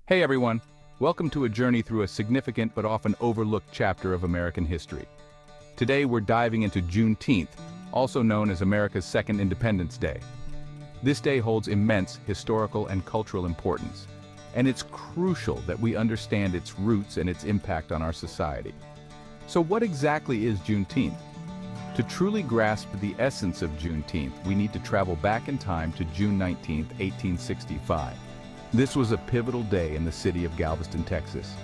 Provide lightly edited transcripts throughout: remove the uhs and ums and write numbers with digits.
Hey everyone, welcome to a journey through a significant but often overlooked chapter of American history. Today we're diving into Juneteenth, also known as America's Second Independence Day. This day holds immense historical and cultural importance, and it's crucial that we understand its roots and its impact on our society. So what exactly is Juneteenth? To truly grasp the essence of Juneteenth, we need to travel back in time to June 19, 1865. This was a pivotal day in the city of Galveston, Texas.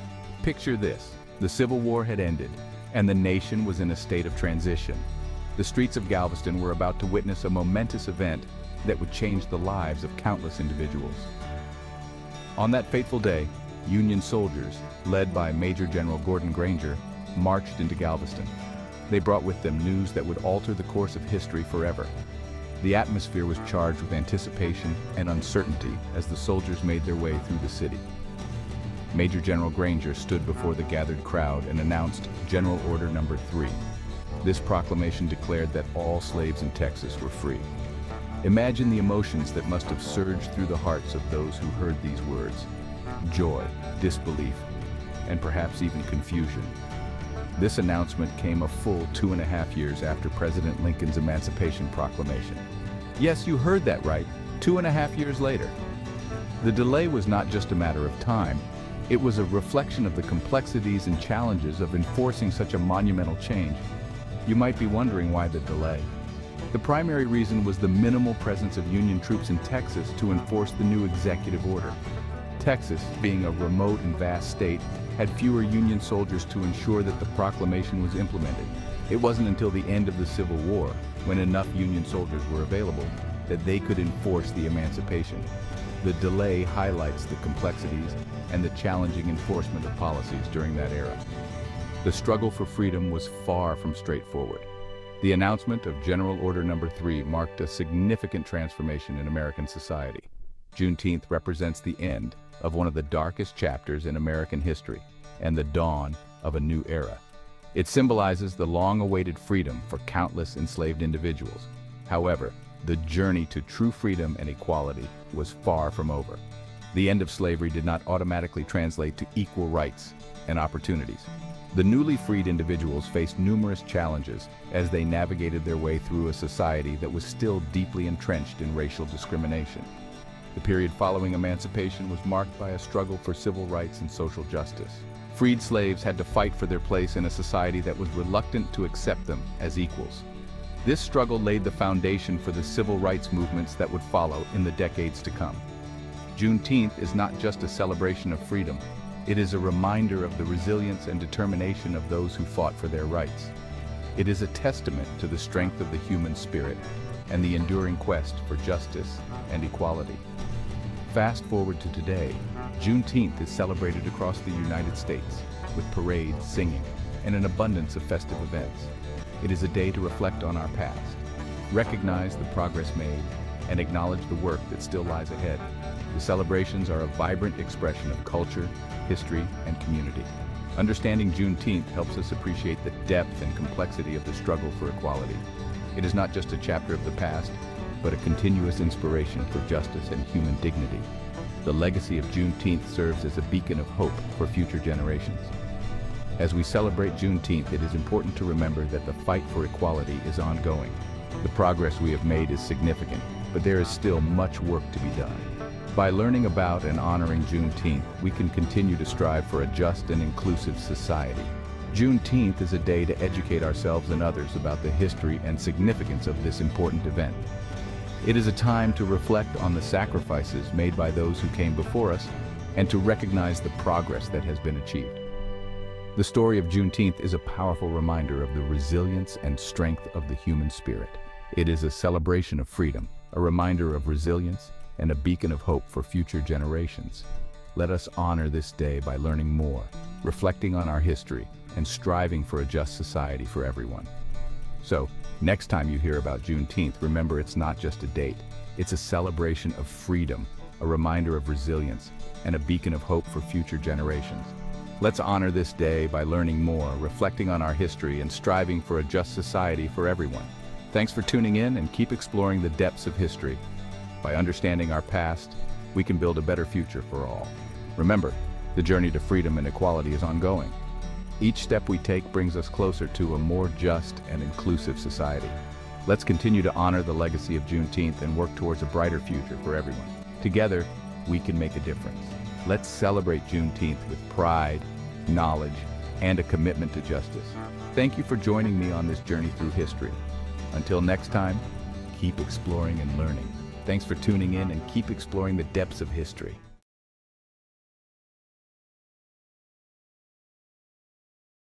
Picture this: the Civil War had ended, and the nation was in a state of transition. The streets of Galveston were about to witness a momentous event that would change the lives of countless individuals. On that fateful day, Union soldiers, led by Major General Gordon Granger, marched into Galveston. They brought with them news that would alter the course of history forever. The atmosphere was charged with anticipation and uncertainty as the soldiers made their way through the city. Major General Granger stood before the gathered crowd and announced General Order No. 3. This proclamation declared that all slaves in Texas were free. Imagine the emotions that must have surged through the hearts of those who heard these words: joy, disbelief, and perhaps even confusion. This announcement came a full 2.5 years after President Lincoln's Emancipation Proclamation. Yes, you heard that right, 2.5 years later. The delay was not just a matter of time, it was a reflection of the complexities and challenges of enforcing such a monumental change. You might be wondering why the delay. The primary reason was the minimal presence of Union troops in Texas to enforce the new executive order. Texas, being a remote and vast state, had fewer Union soldiers to ensure that the proclamation was implemented. It wasn't until the end of the Civil War, when enough Union soldiers were available, that they could enforce the emancipation. The delay highlights the complexities and the challenging enforcement of policies during that era. The struggle for freedom was far from straightforward. The announcement of General Order No. 3 marked a significant transformation in American society. Juneteenth represents the end of one of the darkest chapters in American history and the dawn of a new era. It symbolizes the long-awaited freedom for countless enslaved individuals. However, the journey to true freedom and equality was far from over. The end of slavery did not automatically translate to equal rights and opportunities. The newly freed individuals faced numerous challenges as they navigated their way through a society that was still deeply entrenched in racial discrimination. The period following emancipation was marked by a struggle for civil rights and social justice. Freed slaves had to fight for their place in a society that was reluctant to accept them as equals. This struggle laid the foundation for the civil rights movements that would follow in the decades to come. Juneteenth is not just a celebration of freedom, it is a reminder of the resilience and determination of those who fought for their rights. It is a testament to the strength of the human spirit and the enduring quest for justice and equality. Fast forward to today, Juneteenth is celebrated across the United States with parades, singing, and an abundance of festive events. It is a day to reflect on our past, recognize the progress made, and acknowledge the work that still lies ahead. The celebrations are a vibrant expression of culture, history, and community. Understanding Juneteenth helps us appreciate the depth and complexity of the struggle for equality. It is not just a chapter of the past, but a continuous inspiration for justice and human dignity. The legacy of Juneteenth serves as a beacon of hope for future generations. As we celebrate Juneteenth, it is important to remember that the fight for equality is ongoing. The progress we have made is significant, but there is still much work to be done. By learning about and honoring Juneteenth, we can continue to strive for a just and inclusive society. Juneteenth is a day to educate ourselves and others about the history and significance of this important event. It is a time to reflect on the sacrifices made by those who came before us and to recognize the progress that has been achieved. The story of Juneteenth is a powerful reminder of the resilience and strength of the human spirit. It is a celebration of freedom, a reminder of resilience, and a beacon of hope for future generations. Let us honor this day by learning more, reflecting on our history, and striving for a just society for everyone. So, next time you hear about Juneteenth, remember it's not just a date. It's a celebration of freedom, a reminder of resilience, and a beacon of hope for future generations. Let's honor this day by learning more, reflecting on our history, and striving for a just society for everyone. Thanks for tuning in, and keep exploring the depths of history. By understanding our past, we can build a better future for all. Remember, the journey to freedom and equality is ongoing. Each step we take brings us closer to a more just and inclusive society. Let's continue to honor the legacy of Juneteenth and work towards a brighter future for everyone. Together, we can make a difference. Let's celebrate Juneteenth with pride, knowledge, and a commitment to justice. Thank you for joining me on this journey through history. Until next time, keep exploring and learning. Thanks for tuning in and keep exploring the depths of history.